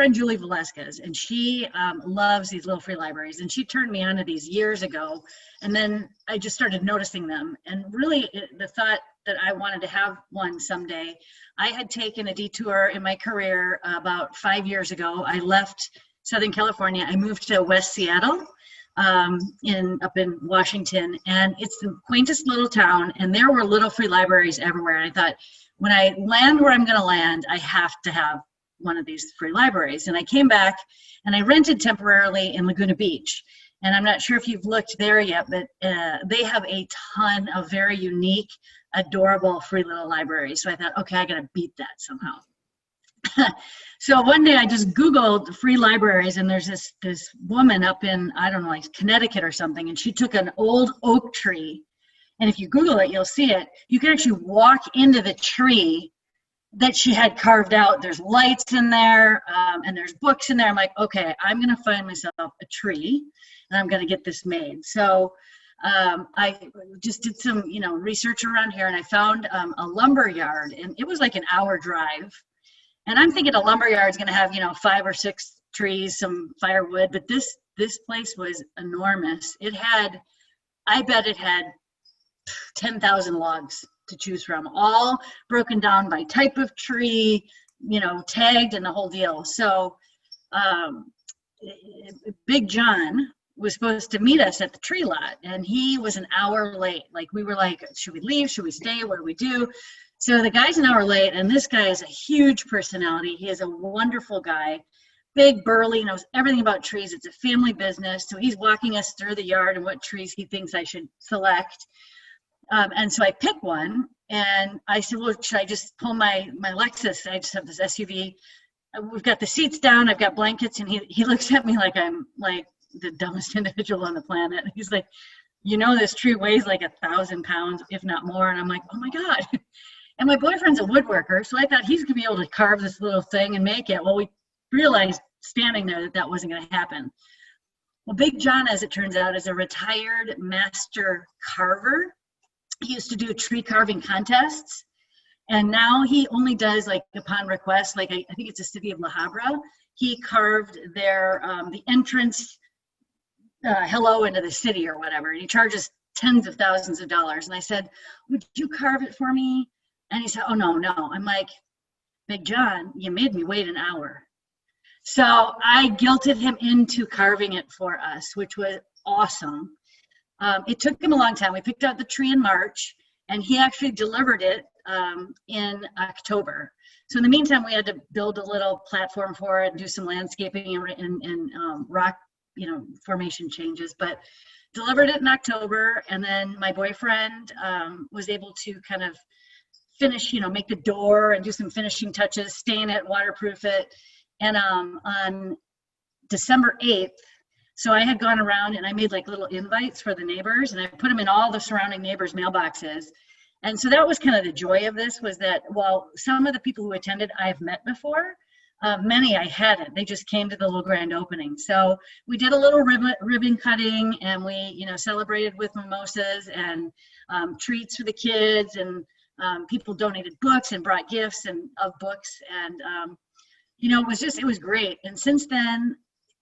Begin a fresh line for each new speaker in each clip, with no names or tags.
friend Julie Velasquez, and she loves these Little Free Libraries, and she turned me on to these years ago, and then I just started noticing them, and really the thought that I wanted to have one someday. I had taken a detour in my career about 5 years ago. I left Southern California. I moved to West Seattle, up in Washington, and it's the quaintest little town, and there were Little Free Libraries everywhere. And I thought, when I land where I'm going to land, I have to have one of these free libraries. And I came back and I rented temporarily in Laguna Beach. And I'm not sure if you've looked there yet, but they have a ton of very unique, adorable free little libraries. So I thought, okay, I got to beat that somehow. So one day I just Googled free libraries, and there's this woman up in, I don't know, like Connecticut or something, and she took an old oak tree, and if you Google it, you'll see it. You can actually walk into the tree that she had carved out. There's lights in there, and there's books in there. I'm like, okay, I'm gonna find myself a tree, and I'm gonna get this made. So I just did some, research around here, and I found a lumber yard, and it was like an hour drive. And I'm thinking a lumber yard is going to have, 5 or 6 trees, some firewood, but this place was enormous. I bet it had 10,000 logs to choose from, all broken down by type of tree, tagged and the whole deal. So Big John was supposed to meet us at the tree lot, and he was an hour late. Like, we were like, should we leave? Should we stay? What do we do? So the guy's an hour late, and this guy is a huge personality. He is a wonderful guy, big, burly, knows everything about trees. It's a family business. So he's walking us through the yard and what trees he thinks I should select. And so I pick one, and I said, well, should I just pull my Lexus? I just have this SUV. We've got the seats down. I've got blankets. And he looks at me like I'm like the dumbest individual on the planet. He's like, this tree weighs like 1,000 pounds, if not more. And I'm like, oh my God. And my boyfriend's a woodworker, so I thought he's going to be able to carve this little thing and make it. Well, we realized standing there that wasn't going to happen. Well, Big John, as it turns out, is a retired master carver. He used to do tree carving contests, and now he only does, like, upon request. Like, I think it's the city of La Habra. He carved their the entrance hello into the city or whatever, and he charges tens of thousands of dollars. And I said, would you carve it for me? And he said, oh, no. I'm like, Big John, you made me wait an hour. So I guilted him into carving it for us, which was awesome. It took him a long time. We picked out the tree in March, and he actually delivered it in October. So in the meantime, we had to build a little platform for it and do some landscaping and rock, formation changes. But delivered it in October, and then my boyfriend was able to kind of finish, make the door and do some finishing touches, stain it, waterproof it. And on December 8th, so I had gone around and I made like little invites for the neighbors, and I put them in all the surrounding neighbors' mailboxes. And so that was kind of the joy of this, was that while some of the people who attended I've met before, many I hadn't. They just came to the little grand opening. So we did a little ribbon cutting, and we, celebrated with mimosas and treats for the kids, and people donated books and brought gifts of books. And, it was great. And since then,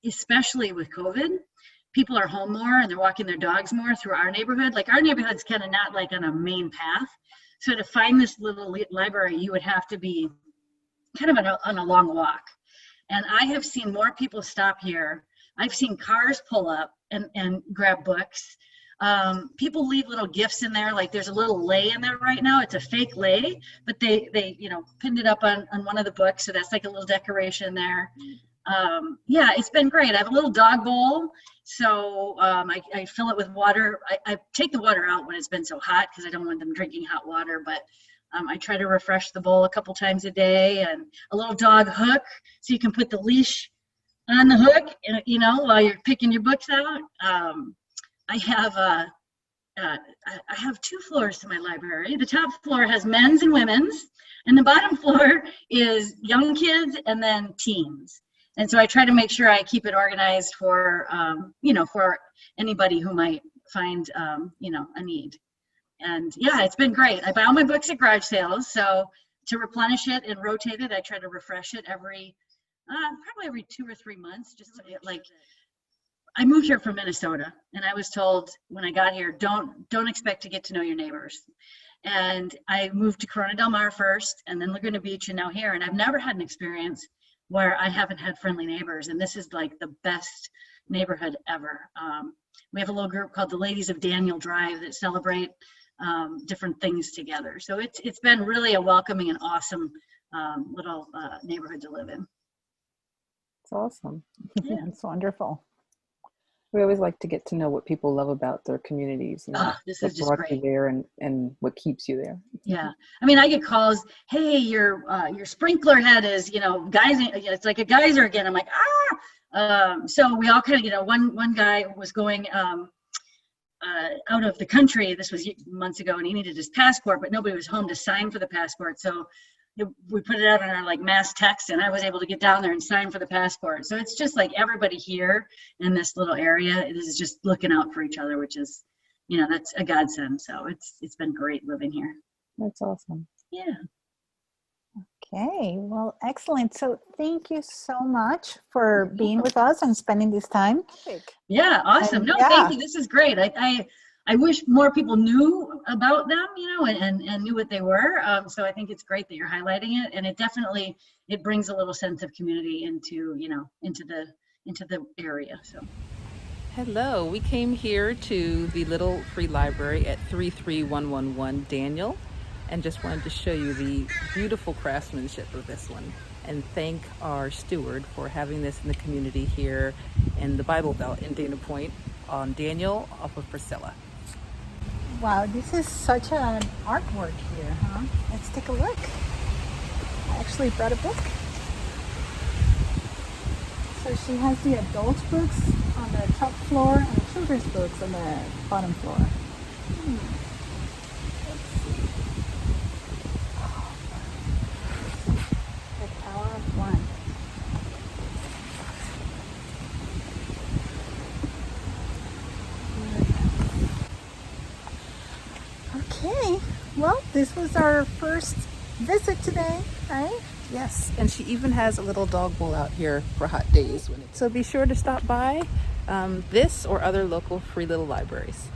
especially with COVID, people are home more and they're walking their dogs more through our neighborhood. Like, our neighborhood's kind of not like on a main path. So to find this little library, you would have to be kind of on a long walk. And I have seen more people stop here. I've seen cars pull up and grab books. People leave little gifts in there. Like, there's a little lei in there right now. It's a fake lei, but they pinned it up on one of the books. So that's like a little decoration there. Yeah, it's been great. I have a little dog bowl. So I fill it with water. I take the water out when it's been so hot, because I don't want them drinking hot water, but I try to refresh the bowl a couple times a day, and a little dog hook, so you can put the leash on the hook, while you're picking your books out. I have 2 floors to my library. The top floor has men's and women's, and the bottom floor is young kids and then teens. And so I try to make sure I keep it organized for, for anybody who might find, a need. And yeah, it's been great. I buy all my books at garage sales. So to replenish it and rotate it, I try to refresh it every Probably every 2 or 3 months. Just like I moved here from Minnesota, and I was told when I got here, don't expect to get to know your neighbors. And I moved to Corona Del Mar first, and then Laguna Beach, and now here. And I've never had an experience where I haven't had friendly neighbors, and this is like the best neighborhood ever. We have a little group called the Ladies of Daniel Drive that celebrate different things together. So it's been really a welcoming and awesome little neighborhood to live in.
It's awesome.
Yeah.
It's wonderful. We always like to get to know what people love about their communities. You know,
This
what
is just
brought
great.
you there and what keeps you there.
Yeah, I mean, I get calls. Hey, your sprinkler head is, geysing. It's like a geyser again. I'm like, so we all kind of, one guy was going out of the country. This was months ago, and he needed his passport, but nobody was home to sign for the passport. So we put it out on our like mass text, and I was able to get down there and sign for the passport. So it's just like everybody here in this little area is just looking out for each other, which is, that's a godsend. So it's been great living here.
That's awesome.
Yeah.
Okay, well, excellent. So thank you so much for being with us and spending this time.
Yeah, awesome. Thank you. This is great. I wish more people knew about them, and knew what they were. So I think it's great that you're highlighting it, and it brings a little sense of community into the area. So.
Hello, we came here to the Little Free Library at 33111 Daniel, and just wanted to show you the beautiful craftsmanship of this one, and thank our steward for having this in the community here in the Bible Belt in Dana Point on Daniel off of Priscilla.
Wow, this is such an artwork here, huh? Let's take a look. I actually brought a book. So she has the adult books on the top floor and the children's books on the bottom floor. The Power of One. Okay, well, this was our first visit today, right?
Yes, and she even has a little dog bowl out here for hot days. So be sure to stop by this or other local free little libraries.